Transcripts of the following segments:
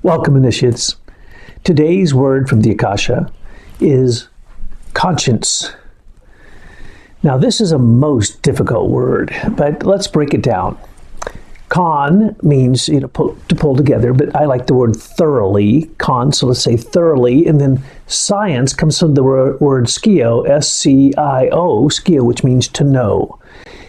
Welcome, initiates. Today's word from the Akasha is conscience. Now, this is a most difficult word, but let's break it down. Con means to pull together, but I like the word thoroughly, con, so let's say thoroughly, and then science comes from the word skio, S-C-I-O, skio, which means to know.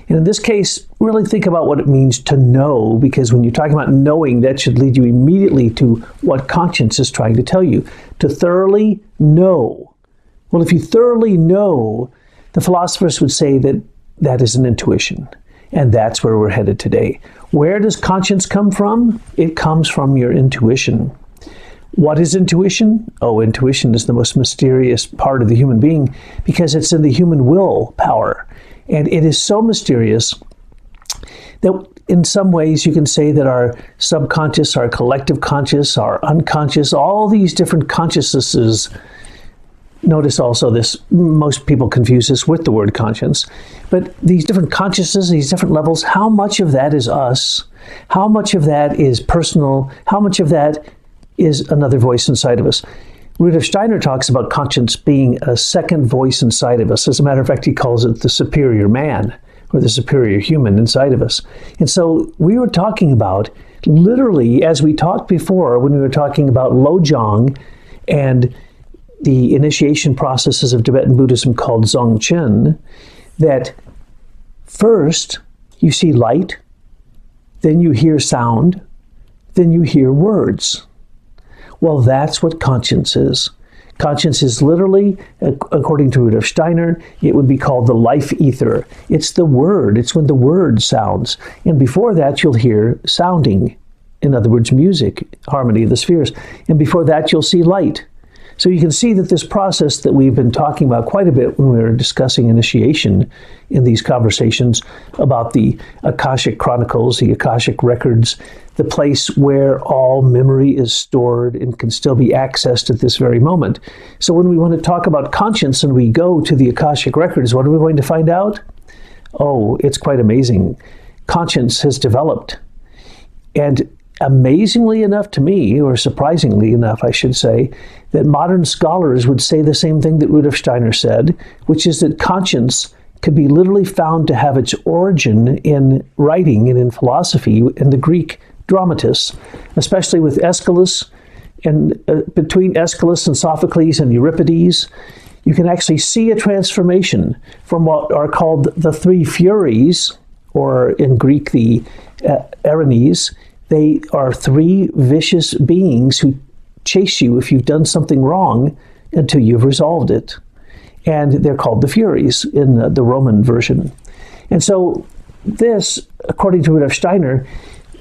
And in this case, really think about what it means to know, because when you're talking about knowing, that should lead you immediately to what conscience is trying to tell you. To thoroughly know. Well, if you thoroughly know, the philosophers would say that that is an intuition. And that's where we're headed today. Where does conscience come from? It comes from your intuition. What is intuition? Oh, intuition is the most mysterious part of the human being because it's in the human will power. And it is so mysterious that in some ways you can say that our subconscious, our collective conscious, our unconscious, all these different consciousnesses. Notice also this, most people confuse this with the word conscience, but these different consciousnesses, these different levels, how much of that is us? How much of that is personal? How much of that is another voice inside of us? Rudolf Steiner talks about conscience being a second voice inside of us. As a matter of fact, he calls it the superior man or the superior human inside of us. And so we were talking about, literally, as we talked before, when we were talking about Lojong and the initiation processes of Tibetan Buddhism called Dzogchen, that first you see light, then you hear sound, then you hear words. Well, that's what conscience is. Conscience is literally, according to Rudolf Steiner, it would be called the life ether. It's the word. It's when the word sounds. And before that, you'll hear sounding. In other words, music, harmony of the spheres. And before that, you'll see light. So you can see that this process that we've been talking about quite a bit when we were discussing initiation in these conversations about the Akashic Chronicles, the Akashic Records, the place where all memory is stored and can still be accessed at this very moment. So when we want to talk about conscience and we go to the Akashic Records, what are we going to find out? Oh, it's quite amazing. Conscience has developed. And amazingly enough to me, or surprisingly enough, I should say, that modern scholars would say the same thing that Rudolf Steiner said, which is that conscience could be literally found to have its origin in writing and in philosophy, in the Greek dramatists, especially with Aeschylus, and between Aeschylus and Sophocles and Euripides, you can actually see a transformation from what are called the three Furies, or in Greek the Erinyes. They are three vicious beings who chase you if you've done something wrong until you've resolved it. And they're called the Furies in the Roman version. And so this, according to Rudolf Steiner,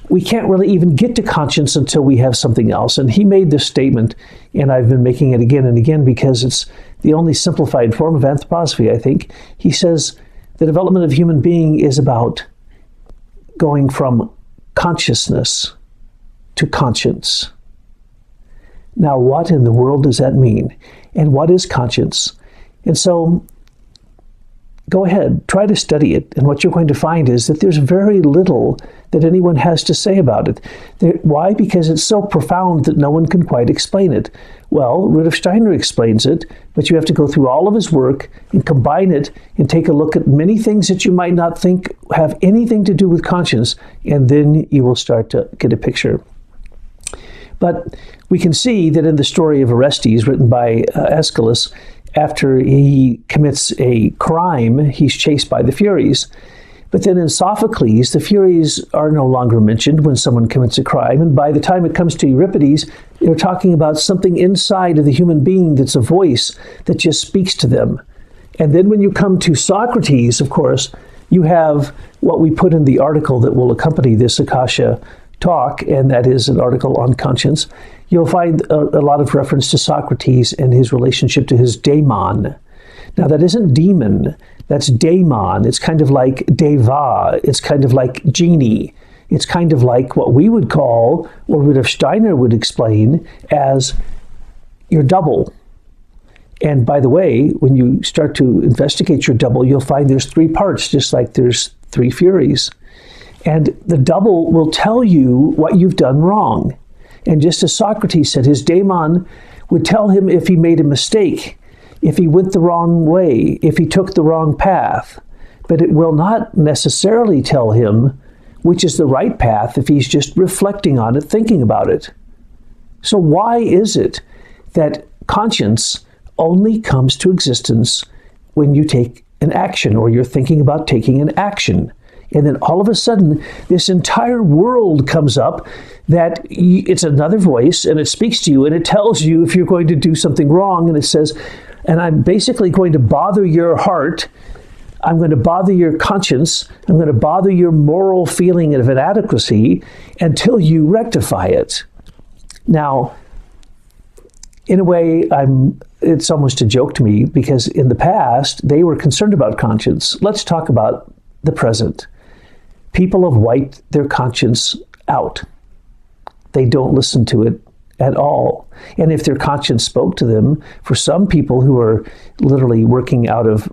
we can't really even get to conscience until we have something else. And he made this statement, and I've been making it again and again because it's the only simplified form of anthroposophy, I think. He says the development of human being is about going from consciousness to conscience. Now, what in the world does that mean? And what is conscience? And so, go ahead, try to study it. And what you're going to find is that there's very little that anyone has to say about it. Why? Because it's so profound that no one can quite explain it. Well, Rudolf Steiner explains it, but you have to go through all of his work and combine it and take a look at many things that you might not think have anything to do with conscience, and then you will start to get a picture. But we can see that in the story of Orestes, written by Aeschylus, after he commits a crime, he's chased by the Furies. But then in Sophocles, the Furies are no longer mentioned when someone commits a crime. And by the time it comes to Euripides, they're talking about something inside of the human being that's a voice that just speaks to them. And then when you come to Socrates, of course, you have what we put in the article that will accompany this Akasha talk, and that is an article on conscience. You'll find a lot of reference to Socrates and his relationship to his daemon. Now, that isn't demon, that's daemon. It's kind of like deva, it's kind of like genie. It's kind of like what we would call, or Rudolf Steiner would explain, as your double. And by the way, when you start to investigate your double, you'll find there's three parts, just like there's three Furies. And the double will tell you what you've done wrong. And just as Socrates said, his daemon would tell him if he made a mistake, if he went the wrong way, if he took the wrong path. But it will not necessarily tell him which is the right path if he's just reflecting on it, thinking about it. So why is it that conscience only comes to existence when you take an action or you're thinking about taking an action? And then all of a sudden, this entire world comes up that it's another voice and it speaks to you and it tells you if you're going to do something wrong. And it says, and I'm basically going to bother your heart. I'm going to bother your conscience. I'm going to bother your moral feeling of inadequacy until you rectify it. Now, in a way, it's almost a joke to me because in the past, they were concerned about conscience. Let's talk about the present. People have wiped their conscience out. They don't listen to it at all. And if their conscience spoke to them, for some people who are literally working out of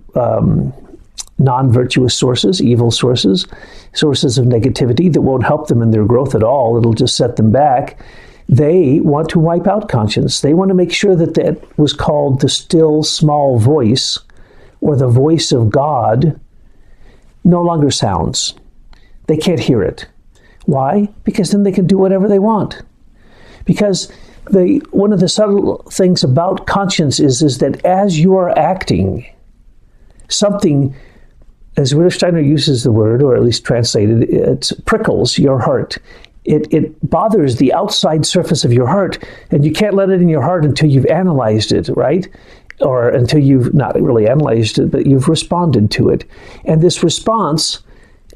non-virtuous sources, evil sources, sources of negativity that won't help them in their growth at all, it'll just set them back, they want to wipe out conscience. They want to make sure that that was called the still small voice or the voice of God no longer sounds. They can't hear it. Why? Because then they can do whatever they want. Because one of the subtle things about conscience is that as you are acting, something, as Rudolf Steiner uses the word, or at least translated, it prickles your heart. It bothers the outside surface of your heart, and you can't let it in your heart until you've analyzed it, right? Or until you've not really analyzed it, but you've responded to it. And this response,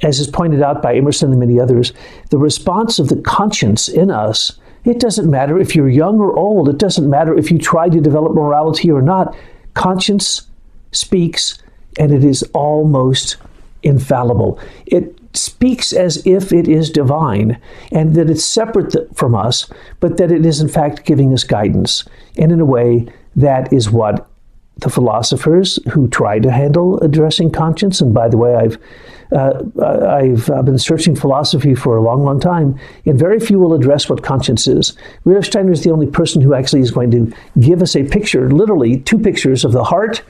as is pointed out by Emerson and many others, the response of the conscience in us, it doesn't matter if you're young or old, it doesn't matter if you try to develop morality or not, conscience speaks, and it is almost infallible. It speaks as if it is divine, and that it's separate from us, but that it is in fact giving us guidance. And in a way, that is what the philosophers who try to handle addressing conscience, and by the way, I've been searching philosophy for a long, long time, and very few will address what conscience is. Rudolf Steiner is the only person who actually is going to give us a picture, literally two pictures of the heart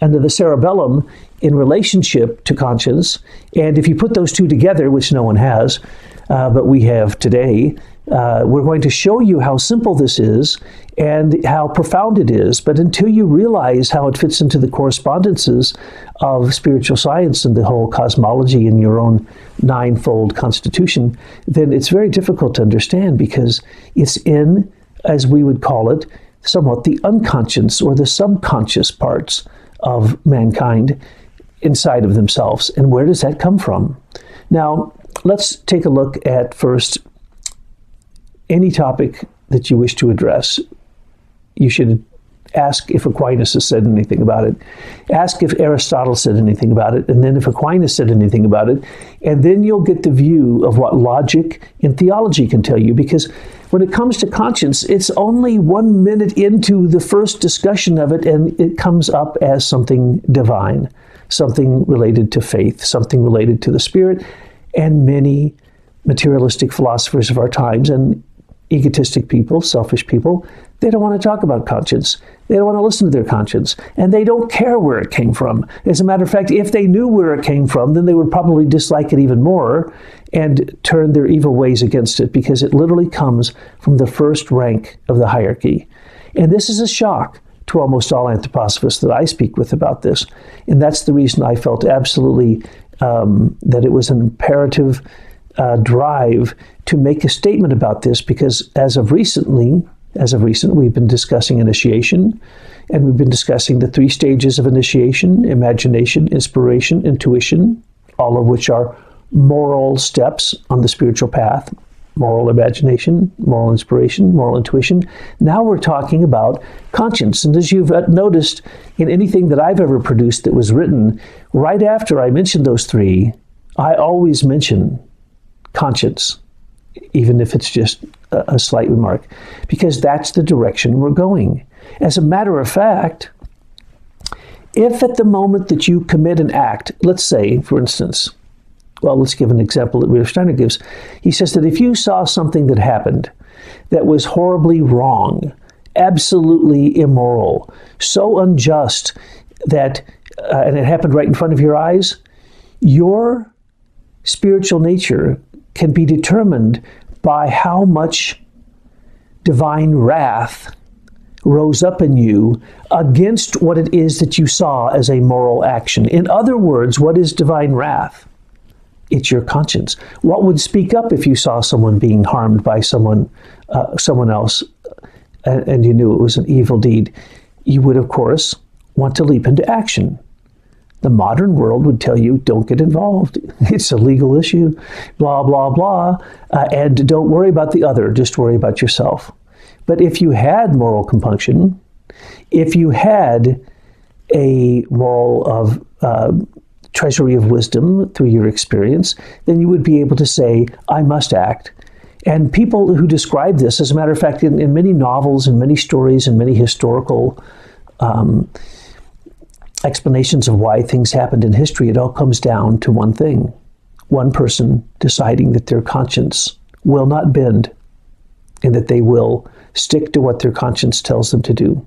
and of the cerebellum in relationship to conscience. And if you put those two together, which no one has, but we have today, we're going to show you how simple this is and how profound it is. But until you realize how it fits into the correspondences of spiritual science and the whole cosmology in your own ninefold constitution, then it's very difficult to understand, because it's in, as we would call it, somewhat the unconscious or the subconscious parts of mankind inside of themselves. And where does that come from? Now, let's take a look at first any topic that you wish to address. You should ask if Aquinas has said anything about it. Ask if Aristotle said anything about it, and then if Aquinas said anything about it, and then you'll get the view of what logic and theology can tell you. Because when it comes to conscience, it's only 1 minute into the first discussion of it, and it comes up as something divine, something related to faith, something related to the Spirit, and many materialistic philosophers of our times and egotistic people, selfish people, they don't want to talk about conscience. They don't want to listen to their conscience. And they don't care where it came from. As a matter of fact, if they knew where it came from, then they would probably dislike it even more and turn their evil ways against it, because it literally comes from the first rank of the hierarchy. And this is a shock to almost all anthroposophists that I speak with about this. And that's the reason I felt absolutely that it was an imperative drive to make a statement about this, because as of recent, we've been discussing initiation, and we've been discussing the 3 stages of initiation: imagination, inspiration, intuition, all of which are moral steps on the spiritual path: moral imagination, moral inspiration, moral intuition. Now we're talking about conscience. And as you've noticed in anything that I've ever produced that was written, right after I mention those 3, I always mention conscience, even if it's just a slight remark, because that's the direction we're going. As a matter of fact, if at the moment that you commit an act, let's say, for instance, well, let's give an example that Rudolf Steiner gives. He says that if you saw something that happened, that was horribly wrong, absolutely immoral, so unjust that, and it happened right in front of your eyes, your spiritual nature can be determined by how much divine wrath rose up in you against what it is that you saw as a moral action. In other words, what is divine wrath? It's your conscience. What would speak up if you saw someone being harmed by someone else, and you knew it was an evil deed? You would, of course, want to leap into action. The modern world would tell you, don't get involved. It's a legal issue, blah, blah, blah. And don't worry about the other, just worry about yourself. But if you had moral compunction, if you had a moral of treasury of wisdom through your experience, then you would be able to say, I must act. And people who describe this, as a matter of fact, in many novels and many stories and many historical explanations of why things happened in history, it all comes down to one thing. One person deciding that their conscience will not bend and that they will stick to what their conscience tells them to do.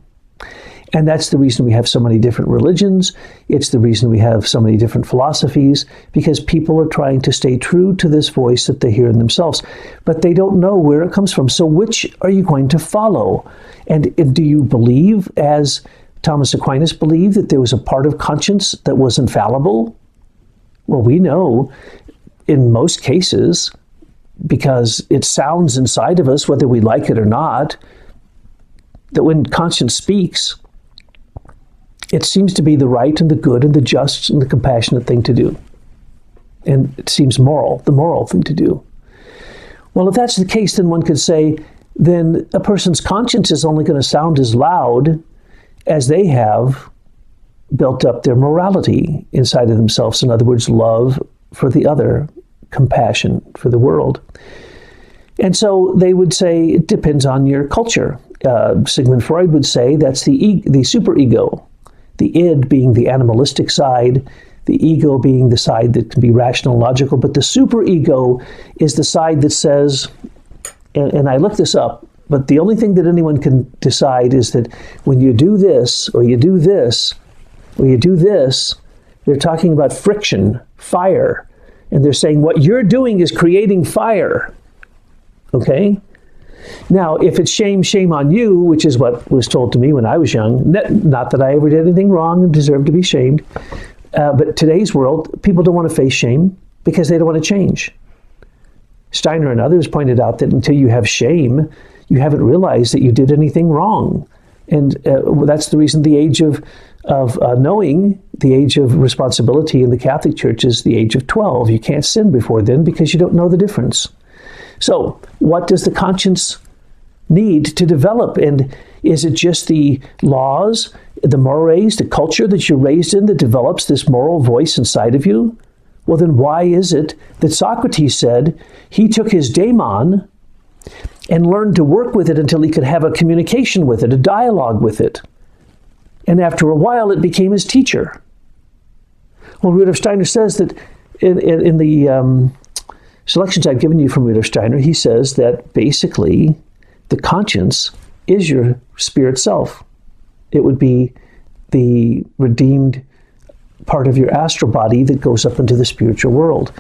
And that's the reason we have so many different religions. It's the reason we have so many different philosophies, because people are trying to stay true to this voice that they hear in themselves, but they don't know where it comes from. So which are you going to follow? And do you believe, as Thomas Aquinas believed, that there was a part of conscience that was infallible? Well, we know in most cases, because it sounds inside of us, whether we like it or not, that when conscience speaks, it seems to be the right and the good and the just and the compassionate thing to do. And it seems moral, the moral thing to do. Well, if that's the case, then one could say, then a person's conscience is only going to sound as loud as they have built up their morality inside of themselves. In other words, love for the other, compassion for the world. And so they would say it depends on your culture. Sigmund Freud would say that's the superego, the id being the animalistic side, the ego being the side that can be rational and logical, but the superego is the side that says, and I looked this up, but the only thing that anyone can decide is that when you do this, or you do this, or you do this, they're talking about friction, fire, and they're saying what you're doing is creating fire. Okay? Now, if it's shame, shame on you, which is what was told to me when I was young, not that I ever did anything wrong and deserve to be shamed, but today's world, people don't want to face shame because they don't want to change. Steiner and others pointed out that until you have shame, you haven't realized that you did anything wrong. And that's the reason the age of knowing, the age of responsibility in the Catholic Church is the age of 12. You can't sin before then because you don't know the difference. So what does the conscience need to develop? And is it just the laws, the mores, the culture that you're raised in that develops this moral voice inside of you? Well, then why is it that Socrates said he took his daemon and learned to work with it until he could have a communication with it, a dialogue with it? And after a while, it became his teacher. Well, Rudolf Steiner says that in the selections I've given you from Rudolf Steiner, he says that basically the conscience is your spirit self. It would be the redeemed part of your astral body that goes up into the spiritual world.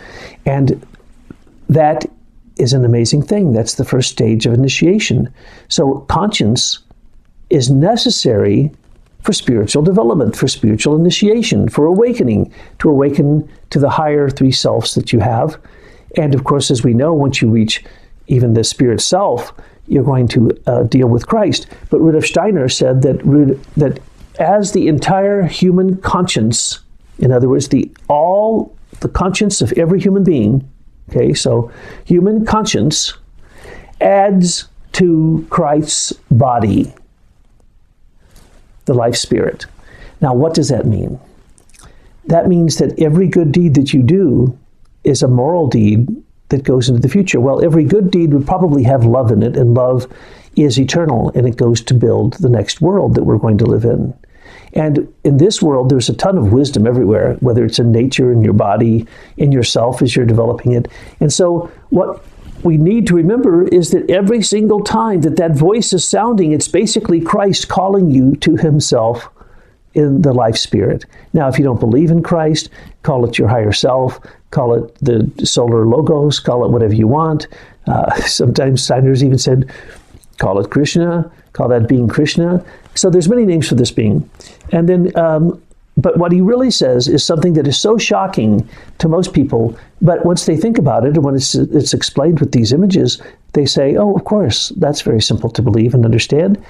And that is an amazing thing. That's the first stage of initiation. So conscience is necessary for spiritual development, for spiritual initiation, for awakening, to awaken to the higher three selves that you have. And of course, as we know, once you reach even the spirit self, you're going to deal with Christ. But Rudolf Steiner said that as the entire human conscience, in other words, the conscience of every human being, okay, so human conscience adds to Christ's body, the life spirit. Now, what does that mean? That means that every good deed that you do is a moral deed that goes into the future. Well, every good deed would probably have love in it, and love is eternal, and it goes to build the next world that we're going to live in. And in this world, there's a ton of wisdom everywhere, whether it's in nature, in your body, in yourself as you're developing it. And so what we need to remember is that every single time that that voice is sounding, it's basically Christ calling you to himself in the life spirit. Now, if you don't believe in Christ, call it your higher self, call it the solar logos, call it whatever you want. Sometimes Steiner's even said, call it Krishna, call that being Krishna. So there's many names for this being. And then, but what he really says is something that is so shocking to most people, but once they think about it, and when it's explained with these images, they say, oh, of course, that's very simple to believe and understand.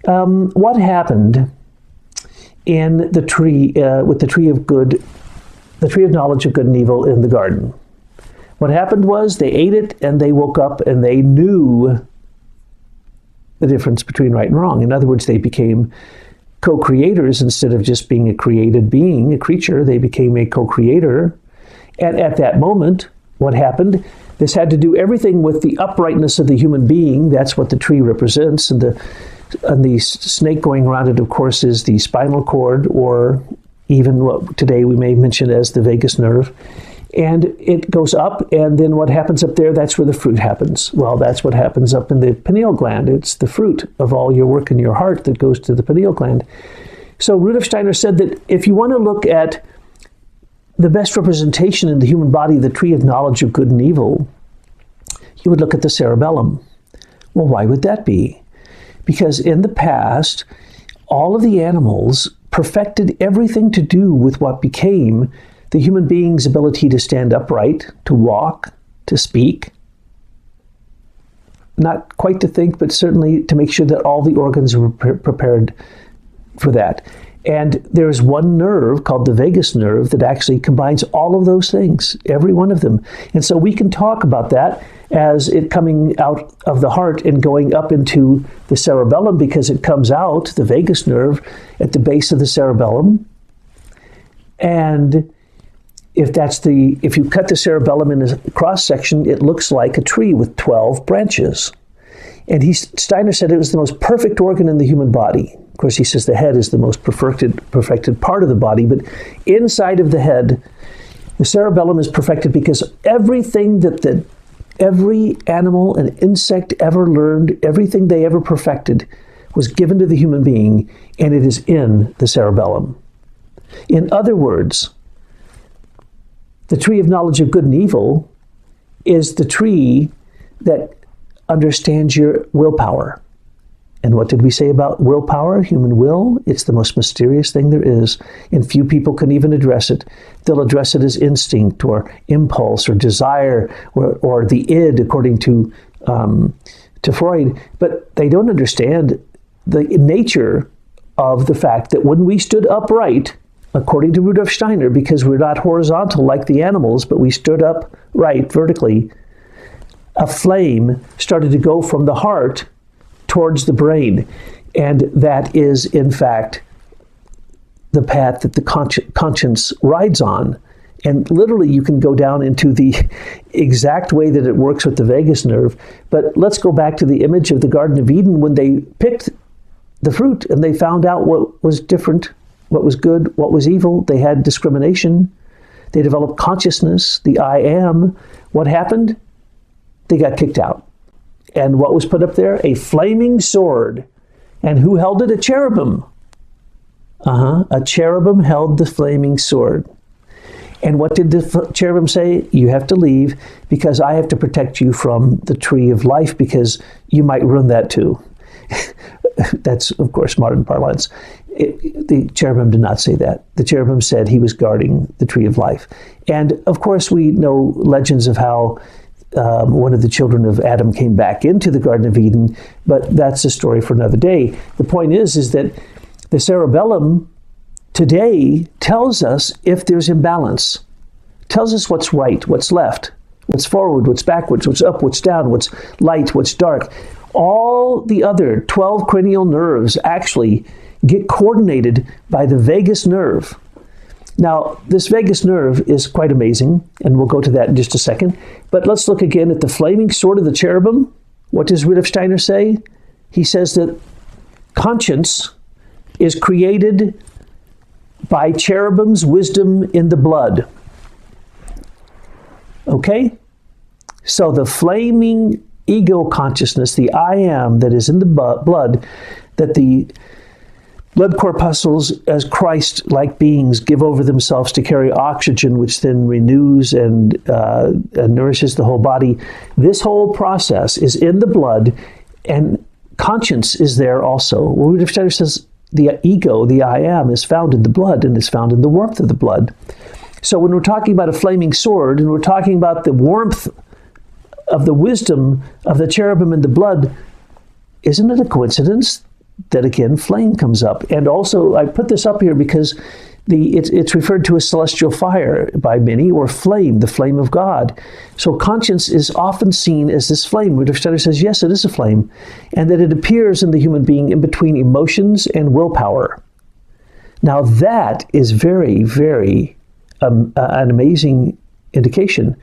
What happened in the tree, with the tree of good, the tree of knowledge of good and evil in the garden? What happened was they ate it and they woke up and they knew the difference between right and wrong. In other words, they became co-creators instead of just being a created being, a creature. They became a co-creator. And at that moment, what happened? This had to do everything with the uprightness of the human being. That's what the tree represents. And the snake going around it, of course, is the spinal cord, or even what today we may mention as the vagus nerve. And it goes up, and then what happens up there, that's where the fruit happens. Well, that's what happens up in the pineal gland. It's the fruit of all your work in your heart that goes to the pineal gland. So Rudolf Steiner said that if you want to look at the best representation in the human body, the tree of knowledge of good and evil, you would look at the cerebellum. Well, why would that be? Because in the past, all of the animals perfected everything to do with what became the human being's ability to stand upright, to walk, to speak, not quite to think, but certainly to make sure that all the organs were prepared for that. And there's one nerve called the vagus nerve that actually combines all of those things, every one of them. And so we can talk about that as it coming out of the heart and going up into the cerebellum, because it comes out, the vagus nerve, at the base of the cerebellum. And if you cut the cerebellum in a cross section, it looks like a tree with 12 branches. And Steiner said it was the most perfect organ in the human body. Of course, he says the head is the most perfected part of the body, but inside of the head, the cerebellum is perfected because everything that every animal and insect ever learned, everything they ever perfected, was given to the human being, and it is in the cerebellum. In other words, the tree of knowledge of good and evil is the tree that understands your willpower. And what did we say about willpower, human will? It's the most mysterious thing there is, and few people can even address it. They'll address it as instinct or impulse or desire or the id, according to Freud, but they don't understand the nature of the fact that when we stood upright, according to Rudolf Steiner, because we're not horizontal like the animals, but we stood up right vertically, a flame started to go from the heart towards the brain. And that is, in fact, the path that the conscience rides on. And literally, you can go down into the exact way that it works with the vagus nerve. But let's go back to the image of the Garden of Eden when they picked the fruit and they found out what was different, what was good, what was evil. They had discrimination. They developed consciousness, the I am. What happened? They got kicked out. And what was put up there? A flaming sword. And who held it? A cherubim. A cherubim held the flaming sword. And what did the cherubim say? You have to leave because I have to protect you from the tree of life because you might ruin that too. That's, of course, modern parlance. The cherubim did not say that. The cherubim said he was guarding the tree of life. And, of course, we know legends of how one of the children of Adam came back into the Garden of Eden, but that's a story for another day. The point is that the cerebellum today tells us if there's imbalance, tells us what's right, what's left, what's forward, what's backwards, what's up, what's down, what's light, what's dark. All the other 12 cranial nerves actually get coordinated by the vagus nerve. Now, this vagus nerve is quite amazing, and we'll go to that in just a second. But let's look again at the flaming sword of the cherubim. What does Rudolf Steiner say? He says that conscience is created by cherubim's wisdom in the blood. Okay? So the flaming ego consciousness, the I am that is in the blood, that the blood corpuscles as Christ-like beings give over themselves to carry oxygen, which then renews and nourishes the whole body. This whole process is in the blood, and conscience is there also. Well, Rudolf Steiner says the ego, the I am, is found in the blood and is found in the warmth of the blood. So when we're talking about a flaming sword, and we're talking about the warmth of the wisdom of the cherubim in the blood, isn't it a coincidence that again flame comes up? And also I put this up here because it's referred to as celestial fire by many, or flame, the flame of God. So conscience is often seen as this flame. Rudolf Steiner says, yes, it is a flame, and that it appears in the human being in between emotions and willpower. Now that is very, very an amazing indication.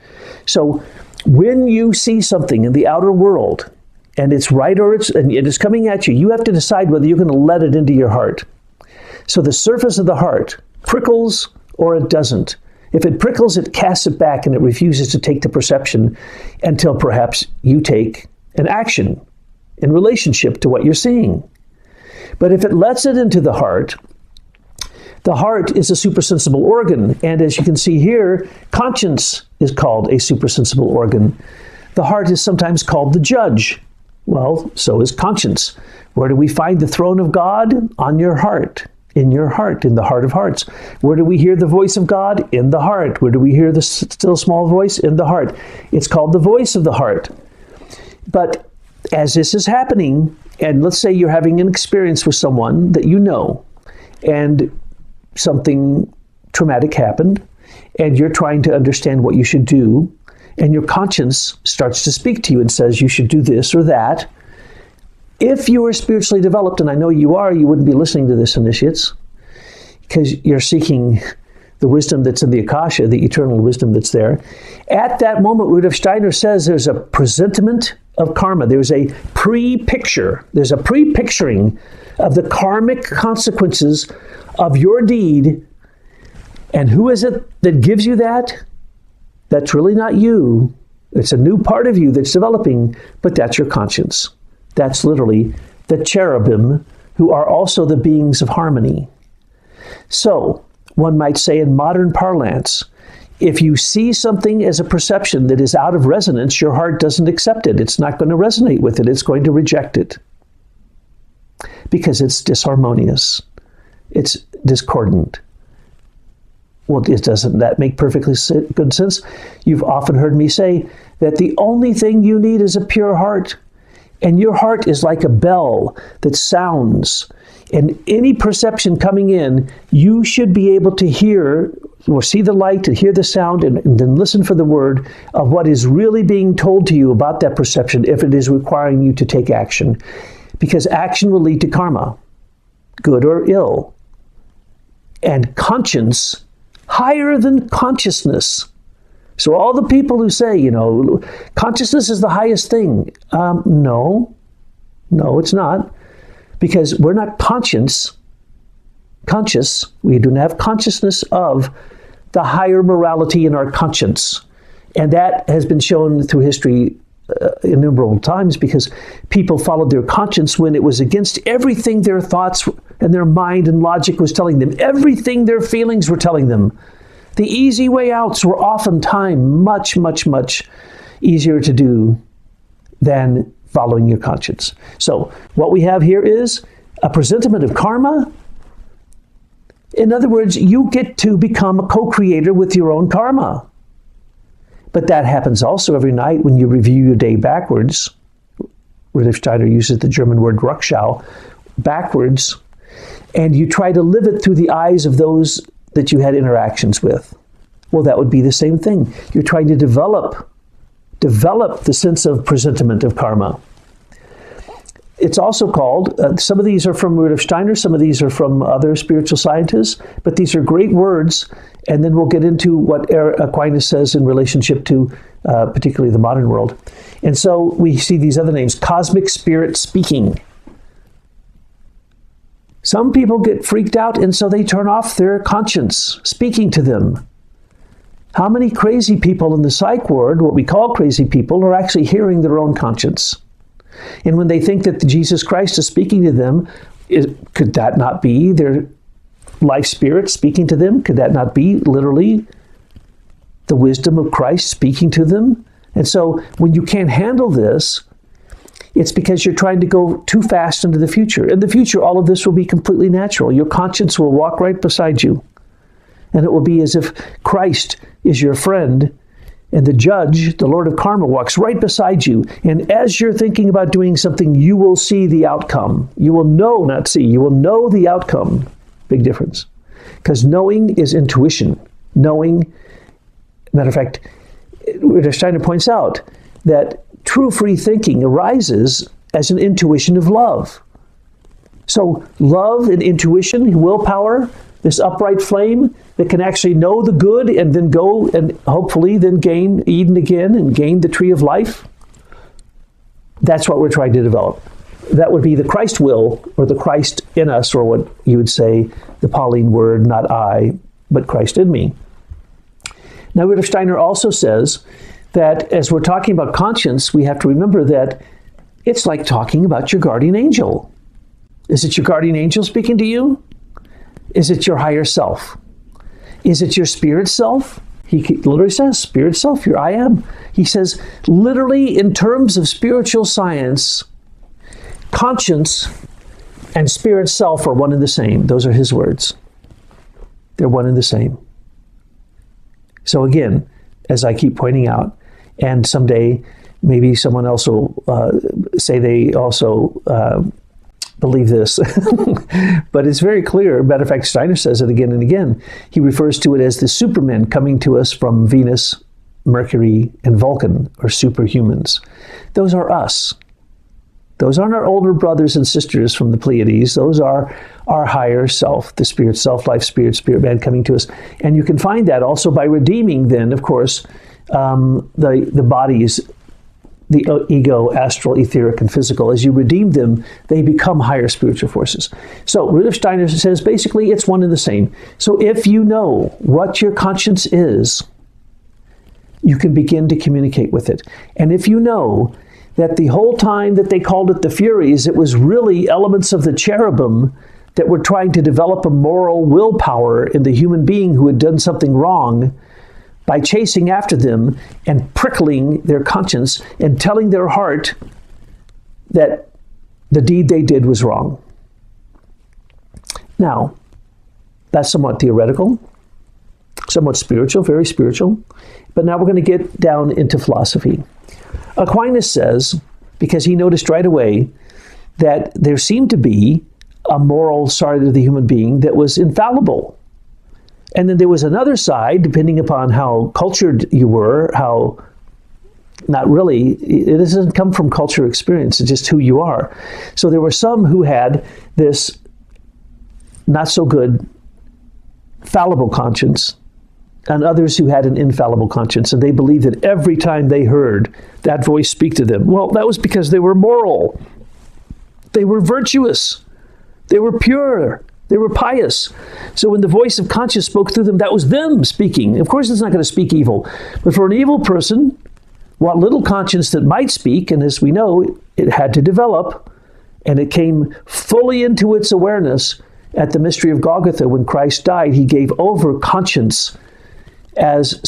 So when you see something in the outer world, and it's right or it's coming at you, you have to decide whether you're going to let it into your heart. So the surface of the heart prickles or it doesn't. If it prickles, it casts it back and it refuses to take the perception until perhaps you take an action in relationship to what you're seeing. But if it lets it into the heart is a supersensible organ. And as you can see here, conscience is called a supersensible organ. The heart is sometimes called the judge. Well, so is conscience. Where do we find the throne of God? On your heart, in the heart of hearts. Where do we hear the voice of God? In the heart. Where do we hear the still small voice? In the heart. It's called the voice of the heart. But as this is happening, and let's say you're having an experience with someone that you know, and something traumatic happened, and you're trying to understand what you should do, and your conscience starts to speak to you and says you should do this or that. If you are spiritually developed, and I know you are, you wouldn't be listening to this, initiates, because you're seeking the wisdom that's in the Akasha, the eternal wisdom that's there. At that moment, Rudolf Steiner says there's a presentiment of karma. There's a pre-picture. There's a pre-picturing of the karmic consequences of your deed. And who is it that gives you that? That's really not you. It's a new part of you that's developing, but that's your conscience. That's literally the cherubim, who are also the beings of harmony. So, one might say in modern parlance, if you see something as a perception that is out of resonance, your heart doesn't accept it. It's not going to resonate with it. It's going to reject it because it's disharmonious. It's discordant. Well, doesn't that make perfectly good sense? You've often heard me say that the only thing you need is a pure heart. And your heart is like a bell that sounds. And any perception coming in, you should be able to hear or see the light, to hear the sound, and then listen for the word of what is really being told to you about that perception if it is requiring you to take action. Because action will lead to karma, good or ill. And conscience, higher than consciousness. So all the people who say, consciousness is the highest thing. No, it's not. Because we're not conscious. We do not have consciousness of the higher morality in our conscience. And that has been shown through history innumerable times, because people followed their conscience when it was against everything their thoughts and their mind and logic was telling them, everything their feelings were telling them. The easy way outs were oftentimes much, much, much easier to do than following your conscience. So what we have here is a presentiment of karma. In other words, you get to become a co-creator with your own karma. But that happens also every night when you review your day backwards. Rudolf Steiner uses the German word Rückschau, backwards, and you try to live it through the eyes of those that you had interactions with. Well, that would be the same thing. You're trying to develop the sense of presentiment of karma. It's also called, some of these are from Rudolf Steiner, some of these are from other spiritual scientists, but these are great words, and then we'll get into what Aquinas says in relationship to particularly the modern world. And so we see these other names, cosmic spirit speaking. Some people get freaked out, and so they turn off their conscience speaking to them. How many crazy people in the psych ward, what we call crazy people, are actually hearing their own conscience? And when they think that Jesus Christ is speaking to them, could that not be their life spirit speaking to them? Could that not be literally the wisdom of Christ speaking to them? And so when you can't handle this, it's because you're trying to go too fast into the future. In the future, all of this will be completely natural. Your conscience will walk right beside you. And it will be as if Christ is your friend, and the judge, the Lord of Karma, walks right beside you. And as you're thinking about doing something, you will see the outcome. You will know, not see, you will know the outcome. Big difference. Because knowing is intuition. Knowing, matter of fact, Rudolf Steiner points out that true free thinking arises as an intuition of love. So love and intuition, willpower, this upright flame that can actually know the good and then go and hopefully then gain Eden again and gain the tree of life. That's what we're trying to develop. That would be the Christ will, or the Christ in us, or what you would say, the Pauline word, not I, but Christ in me. Now, Rudolf Steiner also says that as we're talking about conscience, we have to remember that it's like talking about your guardian angel. Is it your guardian angel speaking to you? Is it your higher self? Is it your spirit self? He literally says, spirit self, your I am. He says, literally in terms of spiritual science, conscience and spirit self are one and the same. Those are his words. They're one and the same. So again, as I keep pointing out, and someday maybe someone else will say they also believe this, but it's very clear. Matter of fact, Steiner says it again and again. He refers to it as the supermen coming to us from Venus, Mercury, and Vulcan, or superhumans. Those are us. Those aren't our older brothers and sisters from the Pleiades. Those are our higher self, the spirit self, life spirit, spirit man coming to us. And you can find that also by redeeming then, of course, the bodies, the ego, astral, etheric, and physical. As you redeem them, they become higher spiritual forces. So Rudolf Steiner says basically it's one and the same. So if you know what your conscience is, you can begin to communicate with it. And if you know that the whole time that they called it the Furies, it was really elements of the cherubim that were trying to develop a moral willpower in the human being who had done something wrong, by chasing after them and prickling their conscience and telling their heart that the deed they did was wrong. Now, that's somewhat theoretical, somewhat spiritual, very spiritual. But now we're going to get down into philosophy. Aquinas says, because he noticed right away that there seemed to be a moral side of the human being that was infallible. And then there was another side, depending upon how cultured you were, how, not really, it doesn't come from culture experience, it's just who you are. So there were some who had this not so good fallible conscience, and others who had an infallible conscience, and they believed that every time they heard that voice speak to them, well, that was because they were moral, they were virtuous, they were pure, they were pious. So when the voice of conscience spoke through them, that was them speaking. Of course, it's not going to speak evil. But for an evil person, what little conscience that might speak, and as we know, it had to develop, and it came fully into its awareness at the mystery of Golgotha. When Christ died, he gave over conscience as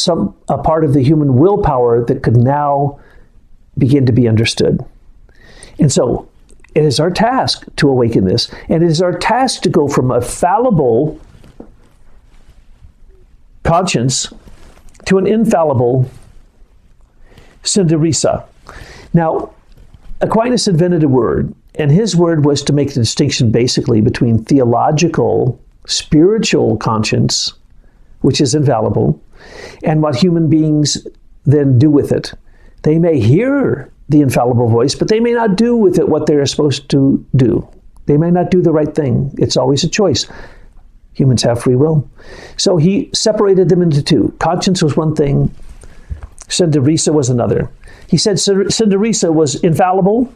a part of the human willpower that could now begin to be understood. And so, it is our task to awaken this, and it is our task to go from a fallible conscience to an infallible synderisa. Now, Aquinas invented a word, and his word was to make the distinction basically between theological, spiritual conscience, which is infallible, and what human beings then do with it. They may hear the infallible voice, but they may not do with it what they're supposed to do. They may not do the right thing. It's always a choice. Humans have free will. So he separated them into two. Conscience was one thing, synderisa was another. He said synderisa was infallible.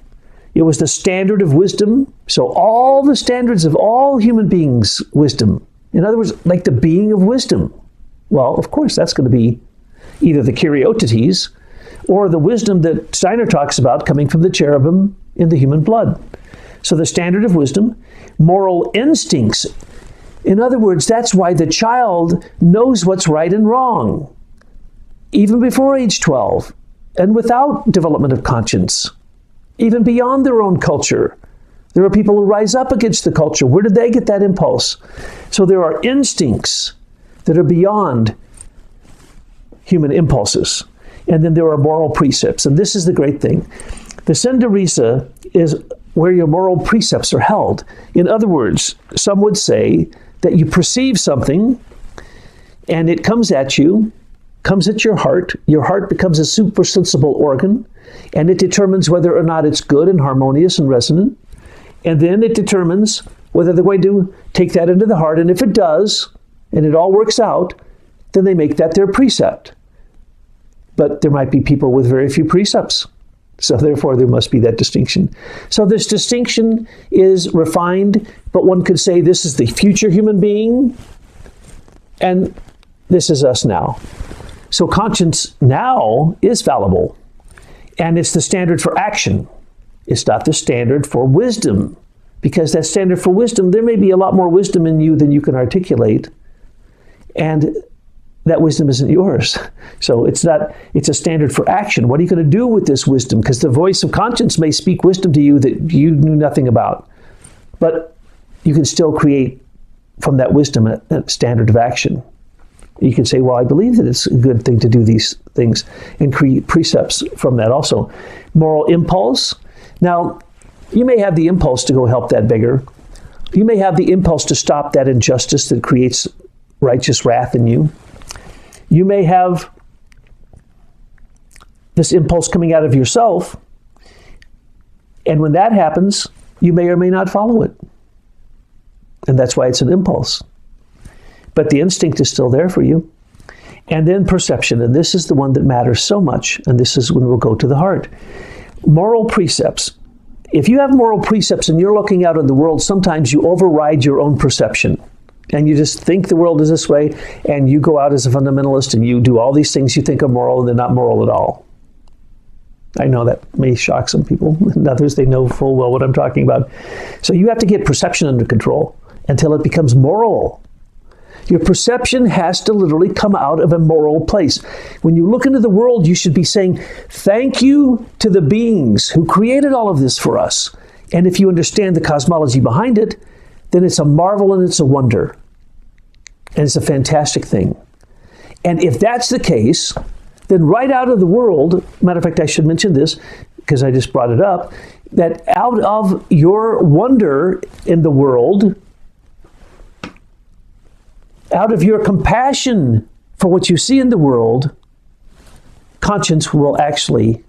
It was the standard of wisdom. So all the standards of all human beings' wisdom. In other words, like the being of wisdom. Well, of course, that's going to be either the Curiosities or the wisdom that Steiner talks about coming from the cherubim in the human blood. So the standard of wisdom, moral instincts. In other words, that's why the child knows what's right and wrong, even before age 12, and without development of conscience, even beyond their own culture. There are people who rise up against the culture. Where did they get that impulse? So there are instincts that are beyond human impulses. And then there are moral precepts. And this is the great thing. The Senderisa is where your moral precepts are held. In other words, some would say that you perceive something and it comes at you, comes at your heart. Your heart becomes a supersensible organ, and it determines whether or not it's good and harmonious and resonant. And then it determines whether they're going to take that into the heart. And if it does, and it all works out, then they make that their precept. But there might be people with very few precepts. So therefore, there must be that distinction. So this distinction is refined, but one could say this is the future human being, and this is us now. So conscience now is fallible, and it's the standard for action. It's not the standard for wisdom, because that standard for wisdom, there may be a lot more wisdom in you than you can articulate, and that wisdom isn't yours. So it's a standard for action. What are you going to do with this wisdom? Because the voice of conscience may speak wisdom to you that you knew nothing about. But you can still create from that wisdom a standard of action. You can say, well, I believe that it's a good thing to do these things, and create precepts from that also. Moral impulse. Now, you may have the impulse to go help that beggar. You may have the impulse to stop that injustice that creates righteous wrath in you. You may have this impulse coming out of yourself, and when that happens, you may or may not follow it. And that's why it's an impulse. But the instinct is still there for you. And then perception, and this is the one that matters so much, and this is when we'll go to the heart. Moral precepts. If you have moral precepts and you're looking out in the world, sometimes you override your own perception. And you just think the world is this way, and you go out as a fundamentalist and you do all these things you think are moral, and they're not moral at all. I know that may shock some people, and others, they know full well what I'm talking about. So you have to get perception under control until it becomes moral. Your perception has to literally come out of a moral place. When you look into the world, you should be saying, thank you to the beings who created all of this for us. And if you understand the cosmology behind it, then it's a marvel and it's a wonder. And it's a fantastic thing. And if that's the case, then right out of the world, matter of fact, I should mention this because I just brought it up, that out of your wonder in the world, out of your compassion for what you see in the world, conscience will actually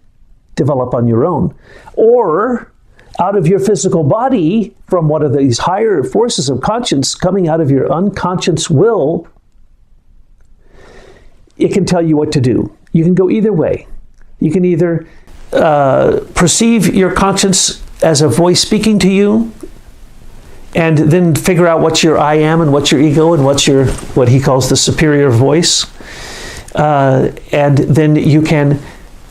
develop on your own. Or out of your physical body, from one of these higher forces of conscience coming out of your unconscious will, it can tell you what to do. You can go either way. You can either perceive your conscience as a voice speaking to you, and then figure out what's your I am and what's your ego and what's your, what he calls the superior voice. And then you can,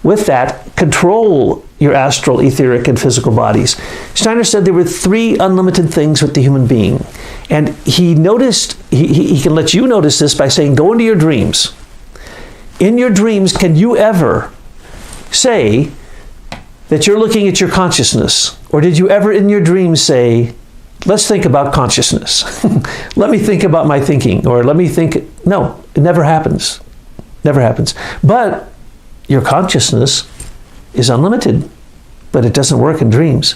with that, control your astral, etheric, and physical bodies. Steiner said there were 3 unlimited things with the human being. And he noticed, he can let you notice this by saying, go into your dreams. In your dreams, can you ever say that you're looking at your consciousness? Or did you ever in your dreams say, let's think about consciousness. Let me think about my thinking. Or let me think, no, it never happens. Never happens. But your consciousness is unlimited, but it doesn't work in dreams.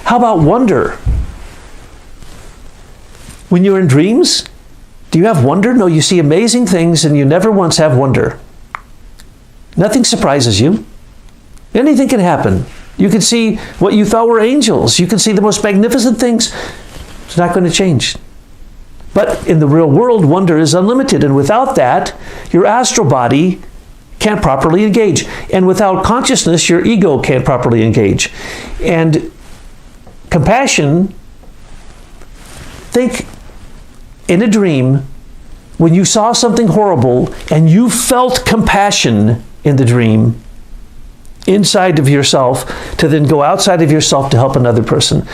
How about wonder? When you're in dreams, do you have wonder? No, you see amazing things and you never once have wonder. Nothing surprises you. Anything can happen. You can see what you thought were angels. You can see the most magnificent things. It's not going to change. But in the real world, wonder is unlimited. And without that, your astral body can't properly engage. And without consciousness, your ego can't properly engage. And compassion, think in a dream, when you saw something horrible and you felt compassion in the dream, inside of yourself, to then go outside of yourself to help another person.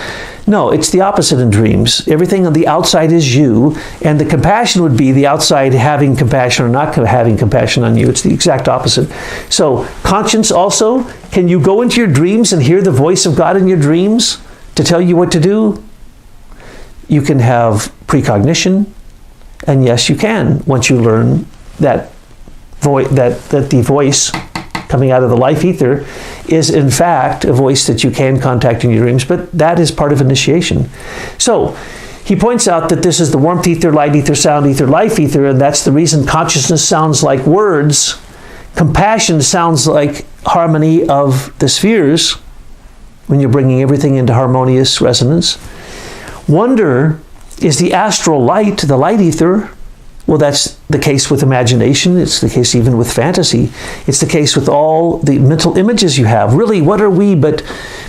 No, it's the opposite in dreams. Everything on the outside is you, and the compassion would be the outside having compassion or not having compassion on you. It's the exact opposite. So, conscience also, can you go into your dreams and hear the voice of God in your dreams to tell you what to do? You can have precognition, and yes, you can, once you learn that the voice coming out of the life ether is in fact a voice that you can contact in your dreams, but that is part of initiation. So he points out that this is the warmth ether, light ether, sound ether, life ether, and that's the reason consciousness sounds like words, compassion sounds like harmony of the spheres when you're bringing everything into harmonious resonance. Wonder is the astral light, the light ether. Well, that's the case with imagination. It's the case even with fantasy. It's the case with all the mental images you have. Really, what are we but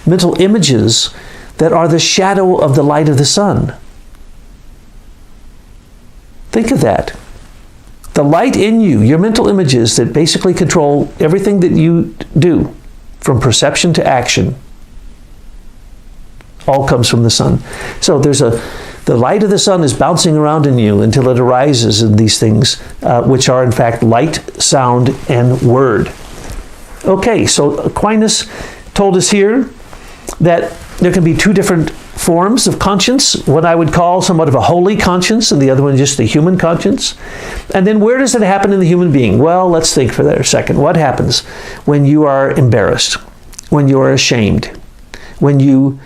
mental images that are the shadow of the light of the sun? Think of that. The light in you, your mental images that basically control everything that you do, from perception to action, all comes from the sun. So the light of the sun is bouncing around in you until it arises in these things, which are in fact light, sound, and word. Okay, so Aquinas told us here that there can be two different forms of conscience, what I would call somewhat of a holy conscience, and the other one just the human conscience. And then where does it happen in the human being? Well, let's think for that a second. What happens when you are embarrassed, when you are ashamed, when you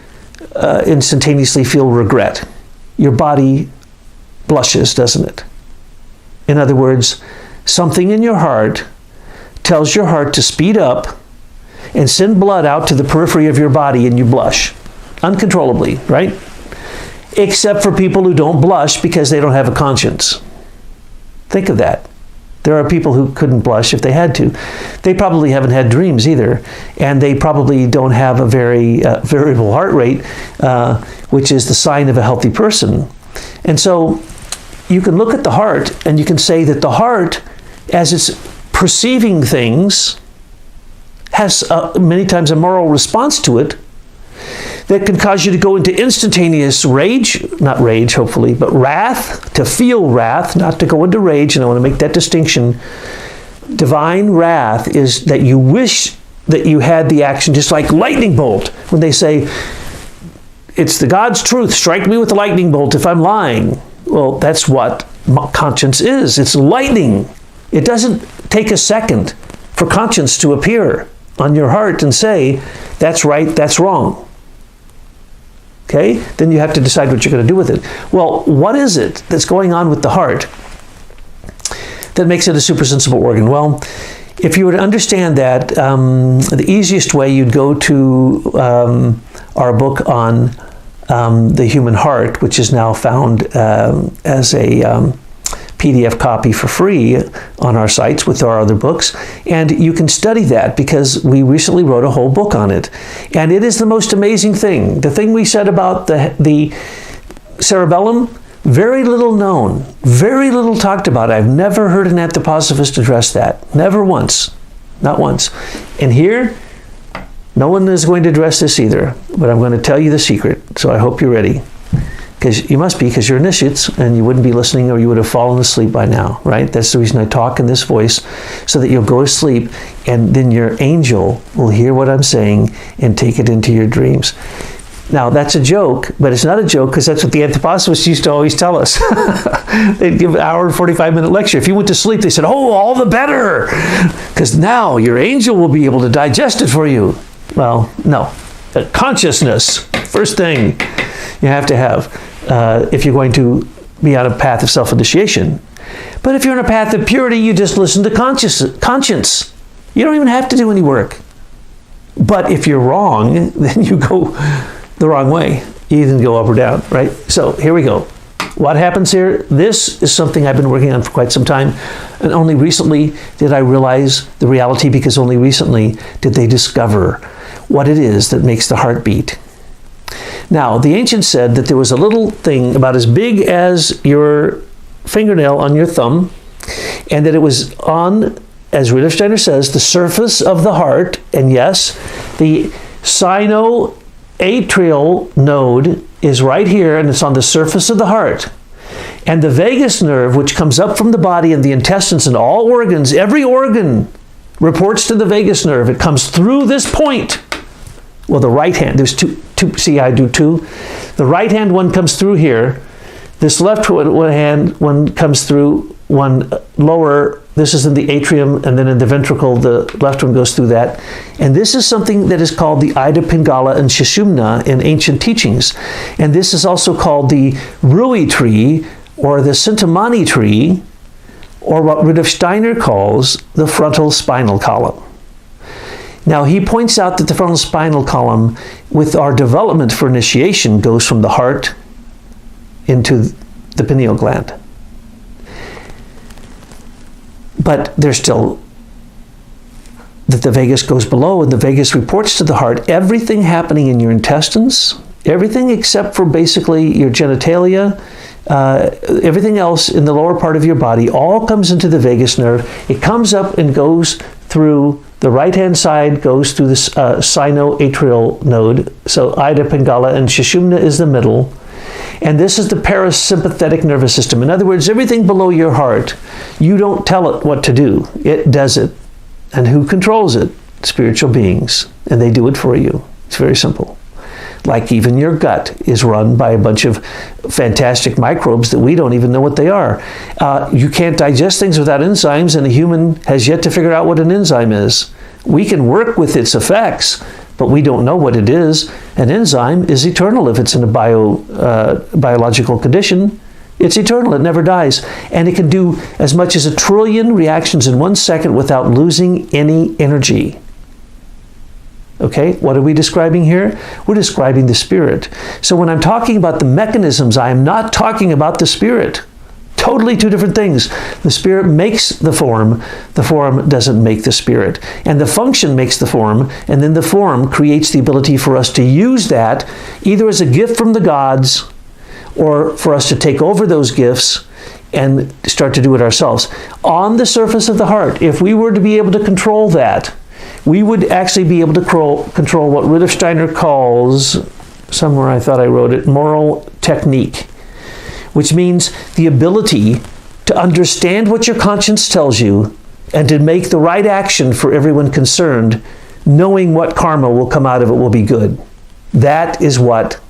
instantaneously feel regret? Your body blushes, doesn't it? In other words, something in your heart tells your heart to speed up and send blood out to the periphery of your body, and you blush uncontrollably, right? Except for people who don't blush because they don't have a conscience. Think of that. There are people who couldn't blush if they had to. They probably haven't had dreams either, and they probably don't have a very variable heart rate, which is the sign of a healthy person. And so you can look at the heart and you can say that the heart, as it's perceiving things, has many times a moral response to it that can cause you to go into instantaneous rage, not rage hopefully, but wrath, to feel wrath, not to go into rage, and I want to make that distinction. Divine wrath is that you wish that you had the action, just like lightning bolt, when they say, it's the God's truth, strike me with the lightning bolt if I'm lying. Well, that's what conscience is. It's lightning. It doesn't take a second for conscience to appear on your heart and say, that's right, that's wrong. Okay? Then you have to decide what you're going to do with it. Well, what is it that's going on with the heart that makes it a supersensible organ? Well, if you were to understand that, the easiest way, you'd go to our book on the human heart, which is now found as a PDF copy for free on our sites with our other books, and you can study that because we recently wrote a whole book on it, and it is the most amazing thing. The thing we said about the cerebellum, very little known, very little talked about. I've never heard an anthroposophist address that. Never once. Not once. And here, no one is going to address this either, but I'm going to tell you the secret, so I hope you're ready. Because you must be, because you're initiates, and you wouldn't be listening or you would have fallen asleep by now, right? That's the reason I talk in this voice, so that you'll go to sleep, and then your angel will hear what I'm saying and take it into your dreams. Now, that's a joke, but it's not a joke because that's what the anthroposophists used to always tell us. They'd give an hour and 45-minute lecture. If you went to sleep, they said, oh, all the better, because now your angel will be able to digest it for you. Well, no. Consciousness, first thing you have to have if you're going to be on a path of self-initiation. But if you're on a path of purity, you just listen to conscience. You don't even have to do any work. But if you're wrong, then you go the wrong way. You either go up or down, right? So here we go. What happens here? This is something I've been working on for quite some time, and only recently did I realize the reality, because only recently did they discover what it is that makes the heart beat. Now, the ancients said that there was a little thing about as big as your fingernail on your thumb, and that it was on, as Rudolf Steiner says, the surface of the heart. And yes, the sinoatrial node is right here, and it's on the surface of the heart. And the vagus nerve, which comes up from the body and the intestines and all organs, every organ reports to the vagus nerve. It comes through this point. Well, the right hand, there's two, see I do two? The right hand one comes through here. This left hand one comes through one lower. This is in the atrium, and then in the ventricle, the left one goes through that. And this is something that is called the Ida, Pingala, and Sushumna in ancient teachings. And this is also called the Rui tree, or the Sintamani tree, or what Rudolf Steiner calls the frontal spinal column. Now, he points out that the frontal spinal column, with our development for initiation, goes from the heart into the pineal gland. But there's still that the vagus goes below, and the vagus reports to the heart everything happening in your intestines, everything except for basically your genitalia, everything else in the lower part of your body, all comes into the vagus nerve. It comes up and goes through the right-hand side, goes through the sinoatrial node. So Ida, Pingala, and Sushumna is the middle. And this is the parasympathetic nervous system. In other words, everything below your heart, you don't tell it what to do. It does it. And who controls it? Spiritual beings. And they do it for you. It's very simple. Like even your gut is run by a bunch of fantastic microbes that we don't even know what they are. You can't digest things without enzymes, and a human has yet to figure out what an enzyme is. We can work with its effects, but we don't know what it is. An enzyme is eternal if it's in a biological condition. It's eternal. It never dies. And it can do as much as 1 trillion reactions in 1 second without losing any energy. Okay, what are we describing here? We're describing the spirit. So when I'm talking about the mechanisms, I am not talking about the spirit. Totally two different things. The spirit makes the form doesn't make the spirit. And the function makes the form, and then the form creates the ability for us to use that either as a gift from the gods or for us to take over those gifts and start to do it ourselves. On the surface of the heart, if we were to be able to control that, we would actually be able to control what Rudolf Steiner calls, somewhere I thought I wrote it, moral technique, which means the ability to understand what your conscience tells you and to make the right action for everyone concerned, knowing what karma will come out of it will be good. That is what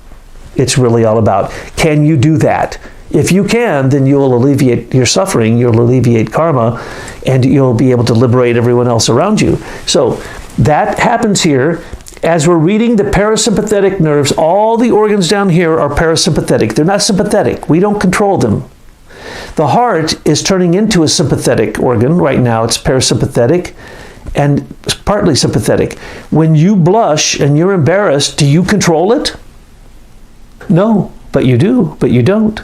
it's really all about. Can you do that? If you can, then you'll alleviate your suffering, you'll alleviate karma, and you'll be able to liberate everyone else around you. So that happens here. As we're reading the parasympathetic nerves, all the organs down here are parasympathetic. They're not sympathetic. We don't control them. The heart is turning into a sympathetic organ. Right now it's parasympathetic and partly sympathetic. When you blush and you're embarrassed, do you control it? No, but you do, but you don't.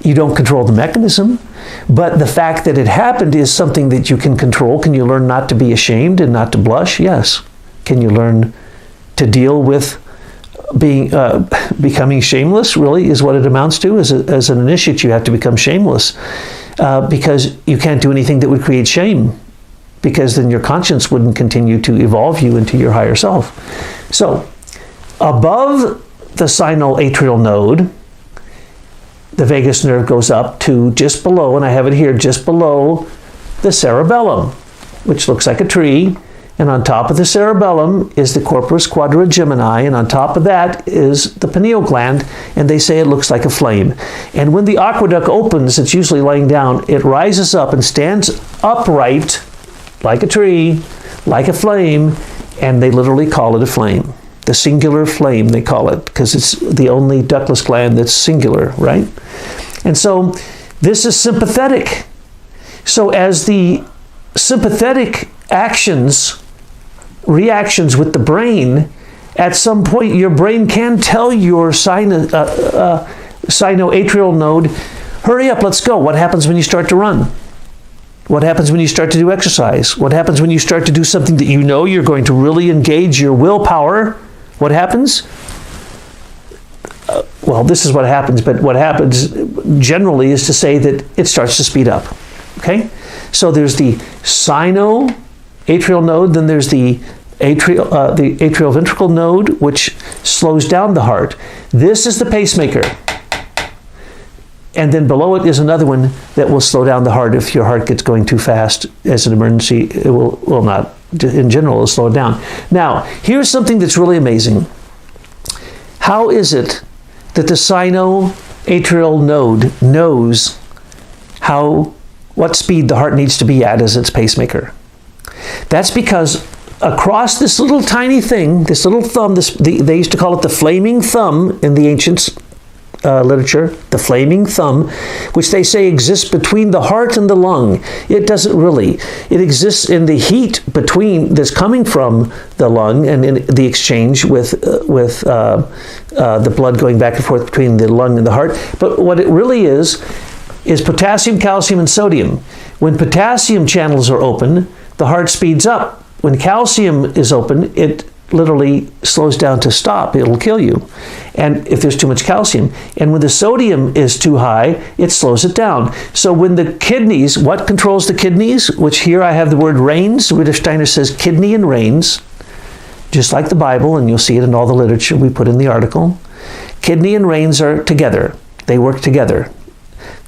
You don't control the mechanism, but the fact that it happened is something that you can control. Can you learn not to be ashamed and not to blush? Yes. Can you learn to deal with becoming shameless? Really is what it amounts to. As an initiate, you have to become shameless because you can't do anything that would create shame, because then your conscience wouldn't continue to evolve you into your higher self. So above the sinoatrial node, the vagus nerve goes up to just below, and I have it here, just below the cerebellum, which looks like a tree. And on top of the cerebellum is the corpus quadragemini, and on top of that is the pineal gland, and they say it looks like a flame. And when the aqueduct opens, it's usually laying down, it rises up and stands upright like a tree, like a flame, and they literally call it a flame. The singular flame, they call it, because it's the only ductless gland that's singular, right? And so this is sympathetic. So as the sympathetic reactions with the brain, at some point your brain can tell your sinoatrial node, hurry up, let's go. What happens when you start to run? What happens when you start to do exercise? What happens when you start to do something that you know you're going to really engage your willpower? What happens? Well, this is what happens, but what happens, generally is to say that it starts to speed up. Okay? So there's the sino-atrial node, then there's the atrial ventricle node, which slows down the heart. This is the pacemaker. And then below it is another one that will slow down the heart if your heart gets going too fast as an emergency. It will not. In general, it'll slow it down. Now, here's something that's really amazing. How is it that the sino-atrial node knows what speed the heart needs to be at as its pacemaker? That's because across this little tiny thing, this little thumb, they used to call it the flaming thumb in the ancient literature, the flaming thumb, which they say exists between the heart and the lung. It doesn't really. It exists in the heat that's coming from the lung and in the exchange with the blood going back and forth between the lung and the heart. But what it really is potassium, calcium, and sodium. When potassium channels are open, the heart speeds up. When calcium is open, it literally slows down to stop. It'll kill you. And if there's too much calcium. And when the sodium is too high, it slows it down. So when the kidneys, what controls the kidneys? Which here I have the word reins. Rudolf Steiner says kidney and reins, just like the Bible, and you'll see it in all the literature we put in the article. Kidney and reins are together. They work together.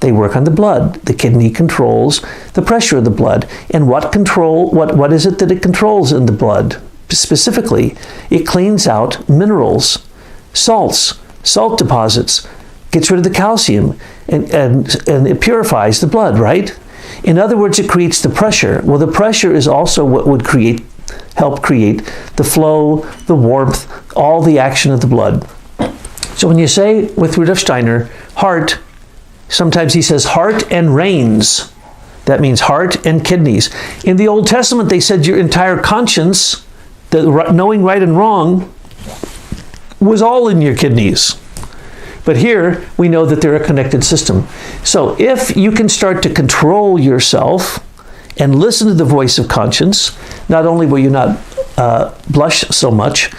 They work on the blood. The kidney controls the pressure of the blood. And what is it that it controls in the blood? Specifically, it cleans out minerals, salts, salt deposits, gets rid of the calcium, and it purifies the blood, right? In other words, it creates the pressure. Well, the pressure is also what would help create the flow, the warmth, all the action of the blood. So when you say with Rudolf Steiner, heart, sometimes he says heart and reins. That means heart and kidneys. In the Old Testament, they said your entire conscience, the knowing right and wrong, was all in your kidneys. But here, we know that they're a connected system. So if you can start to control yourself and listen to the voice of conscience, not only will you not blush so much,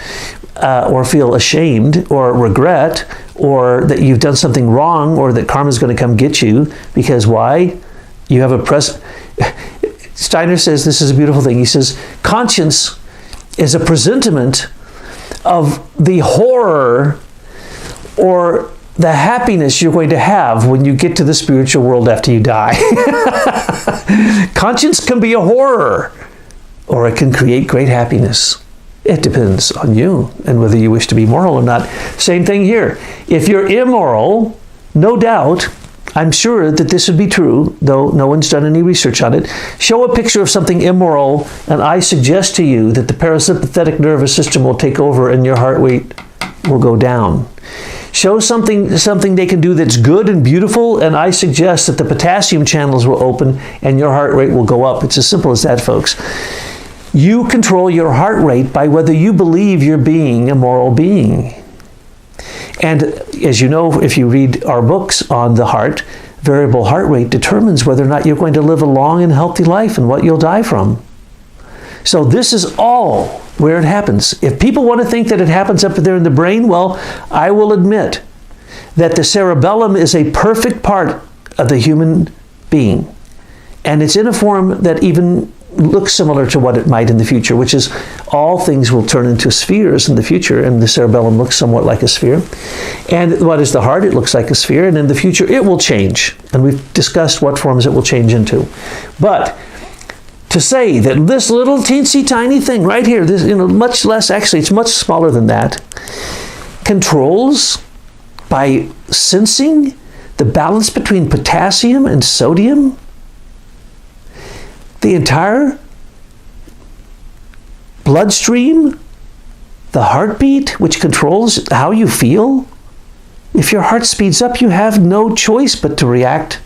or feel ashamed, or regret, or that you've done something wrong, or that karma's going to come get you, because why? You have Steiner says this is a beautiful thing. He says, conscience is a presentiment of the horror or the happiness you're going to have when you get to the spiritual world after you die. Conscience can be a horror, or it can create great happiness. It depends on you and whether you wish to be moral or not. Same thing here. If you're immoral, no doubt, I'm sure that this would be true, though no one's done any research on it. Show a picture of something immoral, and I suggest to you that the parasympathetic nervous system will take over and your heart rate will go down. Show something they can do that's good and beautiful, and I suggest that the potassium channels will open and your heart rate will go up. It's as simple as that, folks. You control your heart rate by whether you believe you're being a moral being. And as you know, if you read our books on the heart, variable heart rate determines whether or not you're going to live a long and healthy life and what you'll die from. So this is all where it happens. If people want to think that it happens up there in the brain, well, I will admit that the cerebellum is a perfect part of the human being. And it's in a form that even looks similar to what it might in the future, which is all things will turn into spheres in the future, and the cerebellum looks somewhat like a sphere. And what is the heart? It looks like a sphere, and in the future it will change. And we've discussed what forms it will change into. But to say that this little teensy tiny thing right here, this, much less, actually it's much smaller than that, controls by sensing the balance between potassium and sodium, the entire bloodstream, the heartbeat, which controls how you feel. If your heart speeds up, you have no choice but to react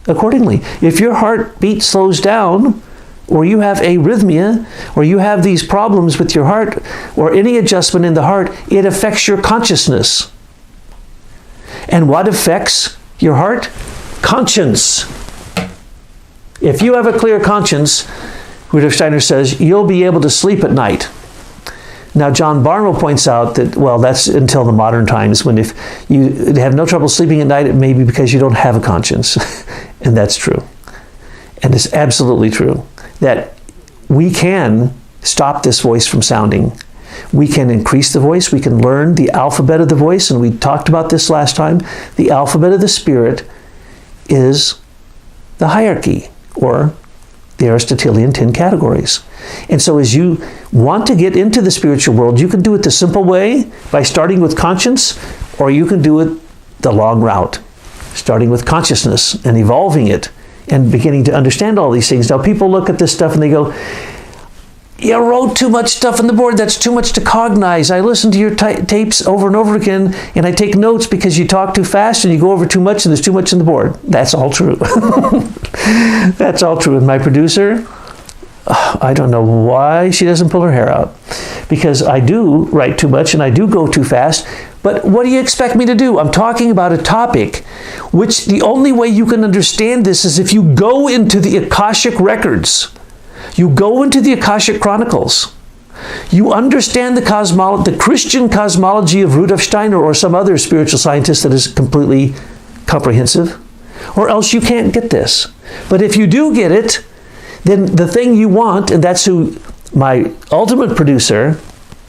accordingly. If your heartbeat slows down, or you have arrhythmia, or you have these problems with your heart, or any adjustment in the heart, it affects your consciousness. And what affects your heart? Conscience. If you have a clear conscience, Rudolf Steiner says, you'll be able to sleep at night. Now, John Barnwell points out that, well, that's until the modern times, when if you have no trouble sleeping at night, it may be because you don't have a conscience. And that's true. And it's absolutely true that we can stop this voice from sounding. We can increase the voice. We can learn the alphabet of the voice. And we talked about this last time. The alphabet of the spirit is the hierarchy, or the Aristotelian 10 categories. And so as you want to get into the spiritual world, you can do it the simple way by starting with conscience, or you can do it the long route, starting with consciousness and evolving it and beginning to understand all these things. Now, people look at this stuff and they go, you wrote too much stuff on the board. That's too much to cognize. I listen to your tapes over and over again, and I take notes because you talk too fast and you go over too much, and there's too much on the board. That's all true. That's all true. And my producer, I don't know why she doesn't pull her hair out, because I do write too much and I do go too fast. But what do you expect me to do? I'm talking about a topic which the only way you can understand this is if you go into the Akashic records. You go into the Akashic Chronicles. You understand the Christian cosmology of Rudolf Steiner or some other spiritual scientist that is completely comprehensive, or else you can't get this. But if you do get it, then the thing you want, and that's who my ultimate producer,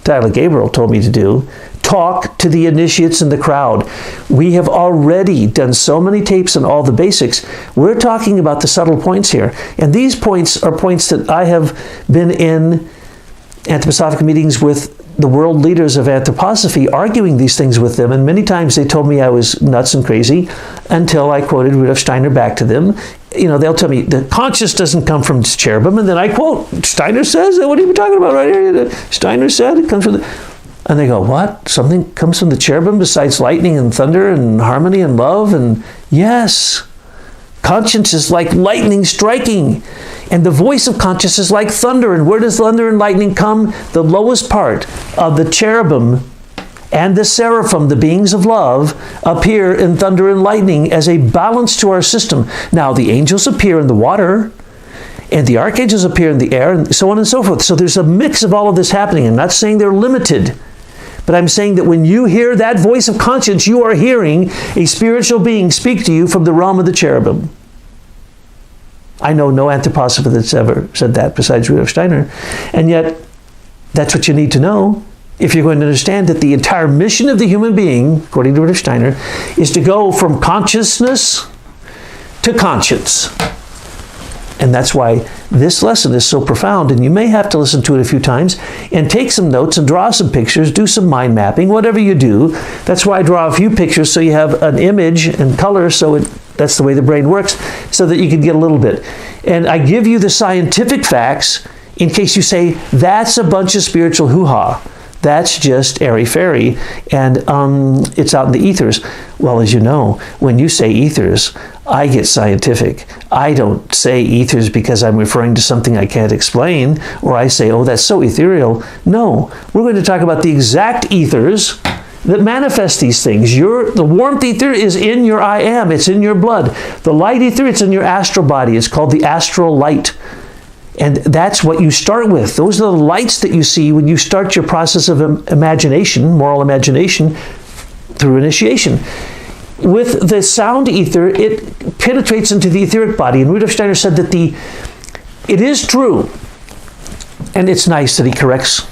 Tyler Gabriel, told me to do, talk to the initiates in the crowd. We have already done so many tapes on all the basics. We're talking about the subtle points here. And these points are points that I have been in anthroposophic meetings with the world leaders of anthroposophy, arguing these things with them. And many times they told me I was nuts and crazy until I quoted Rudolf Steiner back to them. You know, they'll tell me the conscious doesn't come from cherubim. And then I quote, Steiner says, what are you talking about right here? Steiner said it comes from the... And they go, what? Something comes from the cherubim besides lightning and thunder and harmony and love? And yes, conscience is like lightning striking. And the voice of conscience is like thunder. And where does thunder and lightning come? The lowest part of the cherubim and the seraphim, the beings of love, appear in thunder and lightning as a balance to our system. Now, the angels appear in the water, and the archangels appear in the air, and so on and so forth. So there's a mix of all of this happening. I'm not saying they're limited, but I'm saying that when you hear that voice of conscience, you are hearing a spiritual being speak to you from the realm of the cherubim. I know no anthroposopher that's ever said that besides Rudolf Steiner. And yet, that's what you need to know if you're going to understand that the entire mission of the human being, according to Rudolf Steiner, is to go from consciousness to conscience. And that's why this lesson is so profound, and you may have to listen to it a few times and take some notes and draw some pictures, do some mind mapping, whatever you do. That's why I draw a few pictures so you have an image and color, so that's the way the brain works, so that you can get a little bit. And I give you the scientific facts in case you say, that's a bunch of spiritual hoo-ha. That's just airy-fairy, and it's out in the ethers. Well, as you know, when you say ethers, I get scientific. I don't say ethers because I'm referring to something I can't explain, or I say, oh, that's so ethereal. No, we're going to talk about the exact ethers that manifest these things. The warmth ether is in your I am. It's in your blood. The light ether, it's in your astral body. It's called the astral light. And that's what you start with. Those are the lights that you see when you start your process of imagination, moral imagination, through initiation. With the sound ether, it penetrates into the etheric body. And Rudolf Steiner said that it is true, and it's nice that he corrects